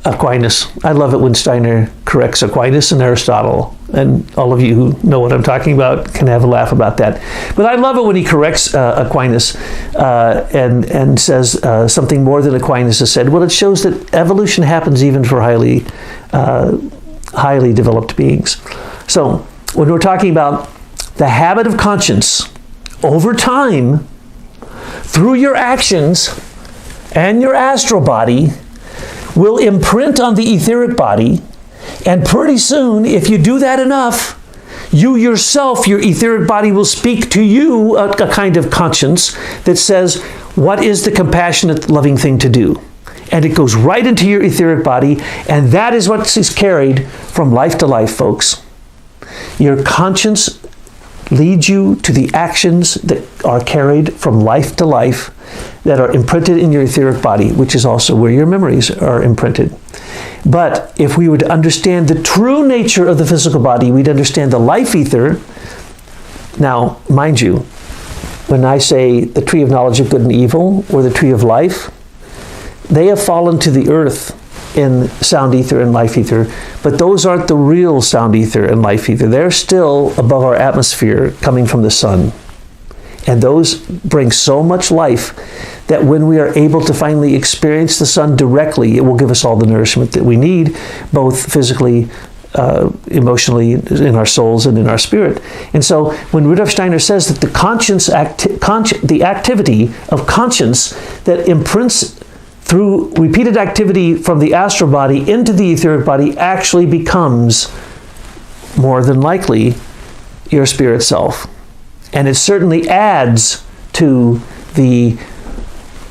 Aquinas. I love it when Steiner corrects Aquinas and Aristotle. And all of you who know what I'm talking about can have a laugh about that. But I love it when he corrects Aquinas and says something more than Aquinas has said. Well, it shows that evolution happens even for highly developed beings. So when we're talking about the habit of conscience, over time, through your actions and your astral body, will imprint on the etheric body. And pretty soon, if you do that enough, you yourself, your etheric body will speak to you a kind of conscience that says, what is the compassionate, loving thing to do? And it goes right into your etheric body, and that is what is carried from life to life, folks. Your conscience leads you to the actions that are carried from life to life that are imprinted in your etheric body, which is also where your memories are imprinted. But if we would understand the true nature of the physical body, we'd understand the life ether. Now, mind you, when I say the tree of knowledge of good and evil, or the tree of life, they have fallen to the earth in sound ether and life ether, but those aren't the real sound ether and life ether. They're still above our atmosphere, coming from the sun. And those bring so much life that when we are able to finally experience the sun directly, it will give us all the nourishment that we need, both physically, emotionally, in our souls and in our spirit. And so when Rudolf Steiner says that the activity of conscience that imprints through repeated activity from the astral body into the etheric body actually becomes more than likely your spirit self. And it certainly adds to the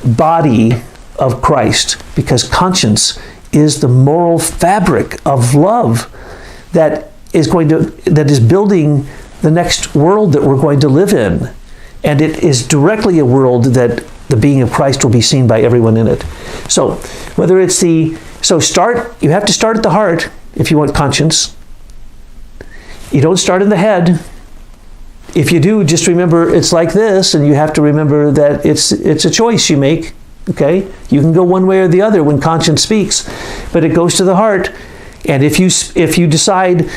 body of Christ, because conscience is the moral fabric of love that is building the next world that we're going to live in. And it is directly a world that the being of Christ will be seen by everyone in it. So whether it's you have to start at the heart if you want conscience. You don't start in the head. If you do, just remember it's like this, and you have to remember that it's a choice you make. Okay? You can go one way or the other when conscience speaks, but it goes to the heart. And if you decide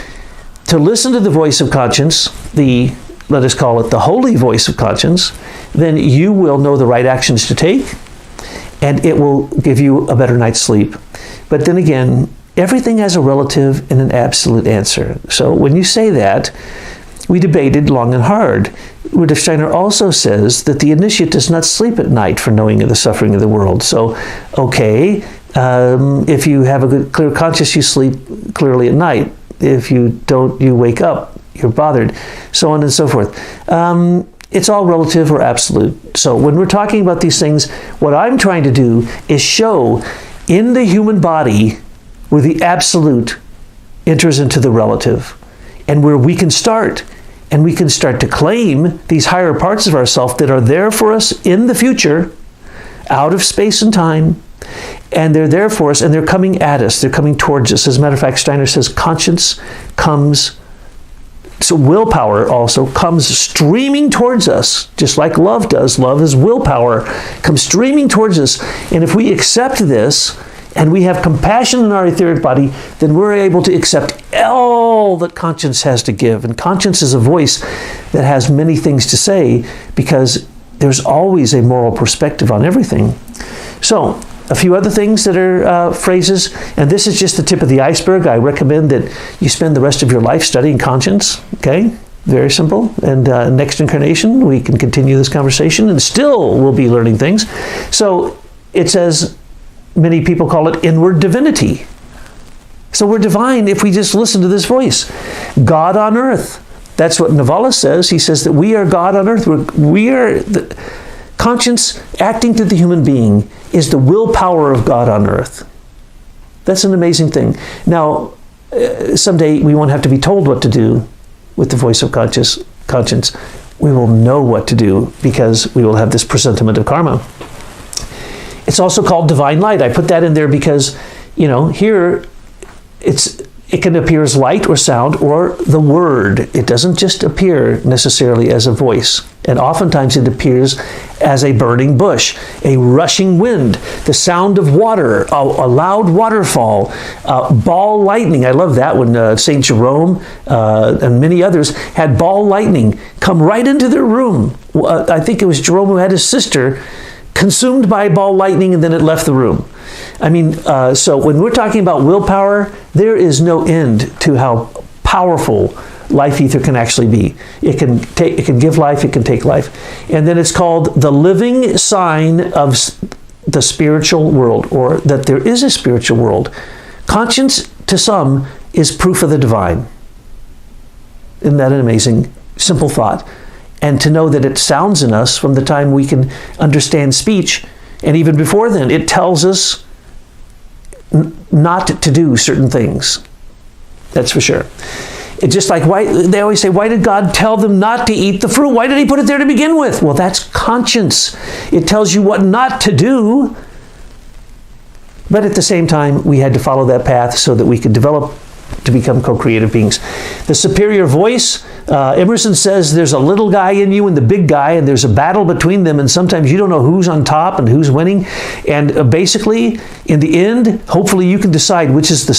to listen to the voice of conscience, let us call it the holy voice of conscience, then you will know the right actions to take, and it will give you a better night's sleep. But then again, everything has a relative and an absolute answer. So when you say that, we debated long and hard. Rudolf Steiner also says that the initiate does not sleep at night for knowing of the suffering of the world. So, okay, if you have a good, clear conscience, you sleep clearly at night. If you don't, you wake up, you're bothered, so on and so forth. It's all relative or absolute. So when we're talking about these things, what I'm trying to do is show in the human body where the absolute enters into the relative, and where we can start. And we can start to claim these higher parts of ourselves that are there for us in the future, out of space and time. And they're there for us, and they're coming at us. They're coming towards us. As a matter of fact, Steiner says conscience comes, so willpower also comes streaming towards us, just like love does. Love is willpower, comes streaming towards us. And if we accept this, and we have compassion in our etheric body, then we're able to accept all that conscience has to give. And conscience is a voice that has many things to say, because there's always a moral perspective on everything. So, a few other things that are phrases, and this is just the tip of the iceberg. I recommend that you spend the rest of your life studying conscience, okay? Very simple. And next incarnation, we can continue this conversation, and still we'll be learning things. So, it says, many people call it inward divinity. So we're divine if we just listen to this voice. God on earth. That's what Navala says. He says that we are God on earth. We are the conscience acting through the human being is the willpower of God on earth. That's an amazing thing. Now, someday we won't have to be told what to do with the voice of conscience. We will know what to do because we will have this presentiment of karma. It's also called divine light. I put that in there because, here it can appear as light or sound or the word. It doesn't just appear necessarily as a voice. And oftentimes it appears as a burning bush, a rushing wind, the sound of water, a loud waterfall, ball lightning. I love that when St. Jerome and many others had ball lightning come right into their room. I think it was Jerome who had his sister consumed by ball lightning, and then it left the room. I mean, so when we're talking about willpower, there is no end to how powerful life ether can actually be. It can give life, it can take life. And then it's called the living sign of the spiritual world, or that there is a spiritual world. Conscience, to some, is proof of the divine. Isn't that an amazing, simple thought? And to know that it sounds in us from the time we can understand speech, and even before then, it tells us not to do certain things. That's for sure. It's just like, they always say, why did God tell them not to eat the fruit? Why did he put it there to begin with? Well, that's conscience. It tells you what not to do. But at the same time, we had to follow that path so that we could develop to become co-creative beings. The superior voice, Emerson says there's a little guy in you and the big guy, and there's a battle between them, and sometimes you don't know who's on top and who's winning. And basically, in the end, hopefully you can decide which is the